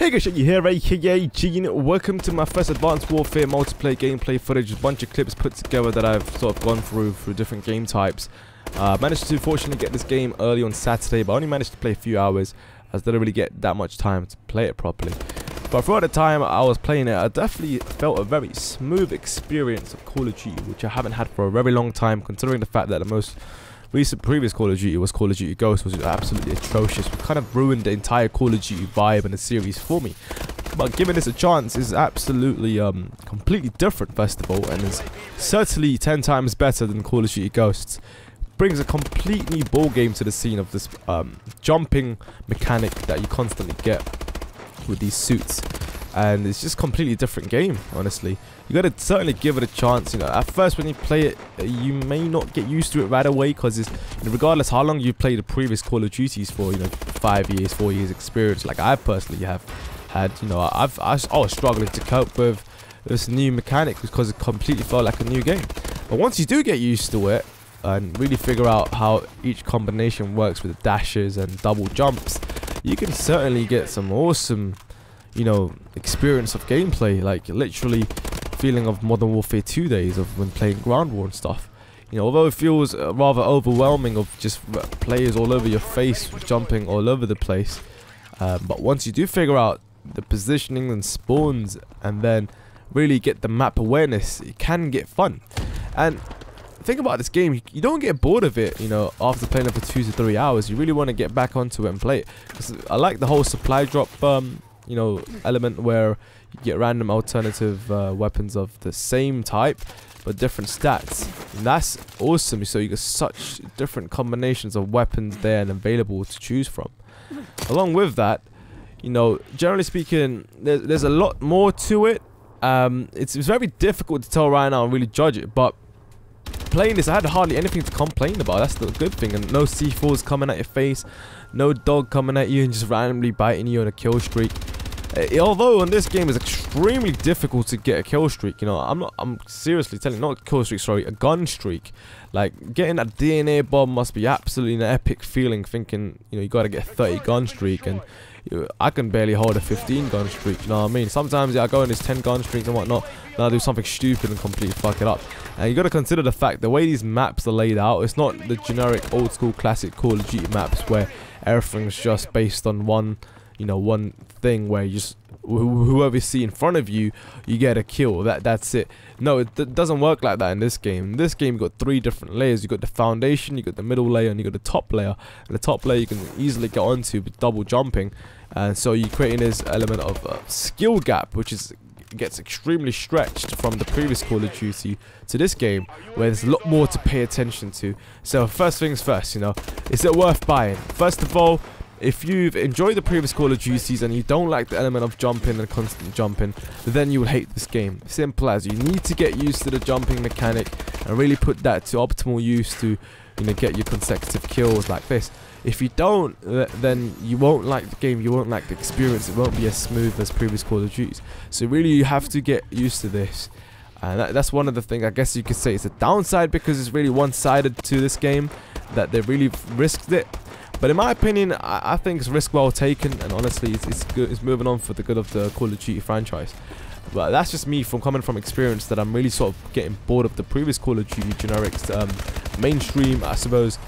Hey guys, you here, aka Gene. Welcome to my first Advanced Warfare multiplayer gameplay footage. A bunch of clips put together that I've sort of gone through different game types. Managed to fortunately get this game early on Saturday, but I only managed to play a few hours as I didn't really get that much time to play it properly. But throughout the time I was playing it, I definitely felt a very smooth experience of Call of Duty, which I haven't had for a very long time, considering the fact that the most recent previous Call of Duty was Call of Duty Ghosts, was absolutely atrocious. It kind of ruined the entire Call of Duty vibe in the series for me. But giving this a chance is absolutely completely different, first of all, and is certainly 10 times better than Call of Duty Ghosts. Brings a complete new ball game to the scene of this jumping mechanic that you constantly get with these suits, and it's just a completely different game. Honestly, you gotta certainly give it a chance. You know, at first when you play it, you may not get used to it right away, because it's, regardless how long you played the previous Call of Duties for, 5 years, 4 years experience, like I personally have had, I was struggling to cope with this new mechanic because it completely felt like a new game. But once you do get used to it and really figure out how each combination works with the dashes and double jumps, you can certainly get some awesome, experience of gameplay, like literally feeling of Modern Warfare 2 days of when playing Ground War and stuff. Although it feels rather overwhelming of just players all over your face, jumping all over the place, but once you do figure out the positioning and spawns and then really get the map awareness, it can get fun. And think about this game, you don't get bored of it, after playing it for 2 to 3 hours. You really want to get back onto it and play it. I like the whole supply drop element where you get random alternative weapons of the same type but different stats, and that's awesome. So you get such different combinations of weapons there and available to choose from. Along with that, generally speaking, there's a lot more to it. It's very difficult to tell right now and really judge it, but playing this, I had hardly anything to complain about. That's the good thing. And no C4s coming at your face, no dog coming at you and just randomly biting you on a kill streak. Although on this game it's extremely difficult to get a kill streak, I'm seriously telling you, not a kill streak, sorry, a gun streak. Like, getting that DNA bomb must be absolutely an epic feeling, thinking, you gotta get a 30 gun streak, and I can barely hold a 15 gun streak, you know what I mean? Sometimes, I go in these 10 gun streaks and whatnot, then I do something stupid and completely fuck it up. And you gotta consider the fact, the way these maps are laid out, it's not the generic old school classic Call of Duty maps where everything's just based on one thing where you just, whoever you see in front of you, you get a kill. That's it. No, it doesn't work like that in this game. In this game, you got 3 different layers. You got the foundation, you got the middle layer, and you got the top layer. And the top layer you can easily get onto with double jumping, and so you're creating this element of skill gap, which gets extremely stretched from the previous Call of Duty to this game, where there's a lot more to pay attention to. So first things first, is it worth buying? First of all, if you've enjoyed the previous Call of Duties and you don't like the element of jumping and constant jumping, then you will hate this game. Simple as. You need to get used to the jumping mechanic and really put that to optimal use to, get your consecutive kills like this. If you don't, then you won't like the game, you won't like the experience, it won't be as smooth as previous Call of Duties. So really you have to get used to this. And that's one of the things, I guess you could say, it's a downside, because it's really one-sided to this game, that they really risked it. But in my opinion, I think it's risk well taken, and honestly, it's good. It's moving on for the good of the Call of Duty franchise. But that's just me coming from experience, that I'm really sort of getting bored of the previous Call of Duty generics. Mainstream, I suppose,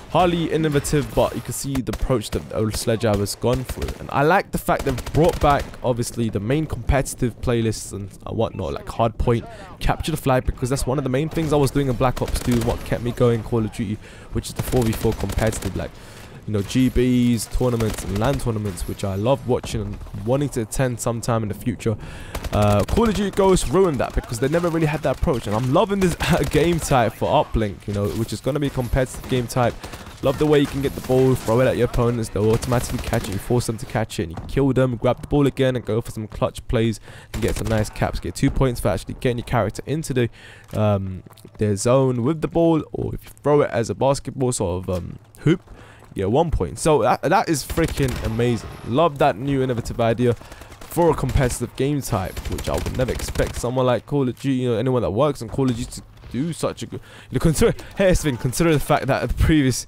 hardly innovative, but you can see the approach that old Sledgehammer's gone through. And I like the fact they've brought back, obviously, the main competitive playlists and whatnot, like Hardpoint, Capture the Flag, because that's one of the main things I was doing in Black Ops 2, and what kept me going in Call of Duty, which is the 4v4 competitive, like, GBs, tournaments, and LAN tournaments, which I love watching and wanting to attend sometime in the future. Call of Duty Ghosts ruined that, because they never really had that approach, and I'm loving this game type for Uplink, which is going to be a competitive game type. Love the way you can get the ball, throw it at your opponents, they'll automatically catch it, you force them to catch it, and you kill them, grab the ball again, and go for some clutch plays, and get some nice caps. Get 2 points for actually getting your character into their zone with the ball, or if you throw it as a basketball sort of hoop, yeah, 1 point. So that is freaking amazing. Love that new innovative idea for a competitive game type, which I would never expect someone like Call of Duty, anyone that works on Call of Duty to do such a good, consider the fact that the previous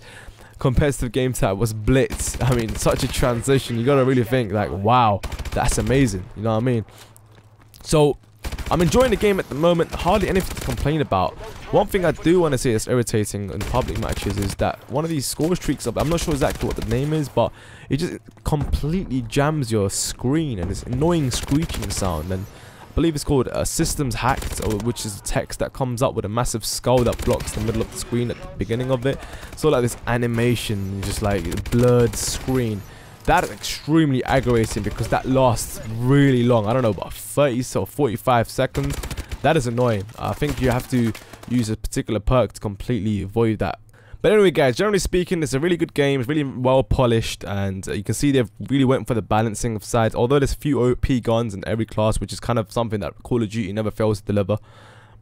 competitive game type was Blitz. I mean, such a transition. You gotta really think like, wow, that's amazing. You know what I mean? So I'm enjoying the game at the moment. Hardly anything to complain about. One thing I do want to say that's irritating in public matches is that one of these score streaks up, I'm not sure exactly what the name is, but it just completely jams your screen and this annoying screeching sound. And I believe it's called systems hacked, which is text that comes up with a massive skull that blocks the middle of the screen at the beginning of it. So like this animation, just like blurred screen. That is extremely aggravating because that lasts really long. I don't know, about 30 or 45 seconds. That is annoying. I think you have to use a particular perk to completely avoid that. But anyway, guys, generally speaking, it's a really good game. It's really well polished, and you can see they've really went for the balancing of sides. Although there's a few OP guns in every class, which is kind of something that Call of Duty never fails to deliver.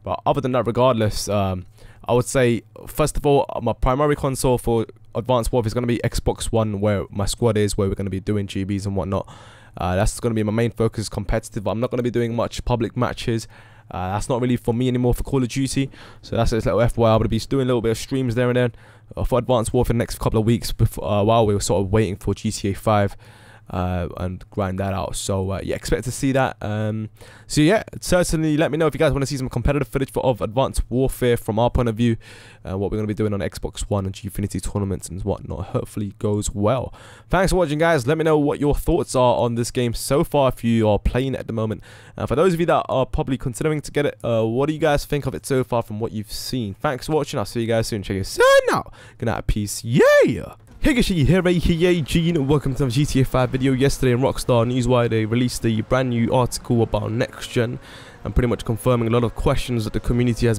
But other than that, regardless, I would say, first of all, my primary console for Advanced Warfare is going to be Xbox One, where my squad is, where we're going to be doing GBs and whatnot. That's going to be my main focus, competitive. I'm not going to be doing much public matches. That's not really for me anymore for Call of Duty. So that's a little FYI. I'm going to be doing a little bit of streams there and then for Advanced Warfare the next couple of weeks before, while we were sort of waiting for GTA 5. And grind that out. So yeah, expect to see that. So yeah, certainly let me know if you guys want to see some competitive footage of Advanced Warfare from our point of view, what we're going to be doing on Xbox One and Gfinity tournaments and whatnot. Hopefully goes well. Thanks for watching, guys. Let me know what your thoughts are on this game so far if you are playing it at the moment. For those of you that are probably considering to get it, what do you guys think of it so far from what you've seen? Thanks for watching. I'll see you guys soon. Check it out. Good night, peace. Yeah. Hey guys, here Gene. Welcome to the GTA 5 video. Yesterday in Rockstar Newswire, they released a brand new article about next gen and pretty much confirming a lot of questions that the community has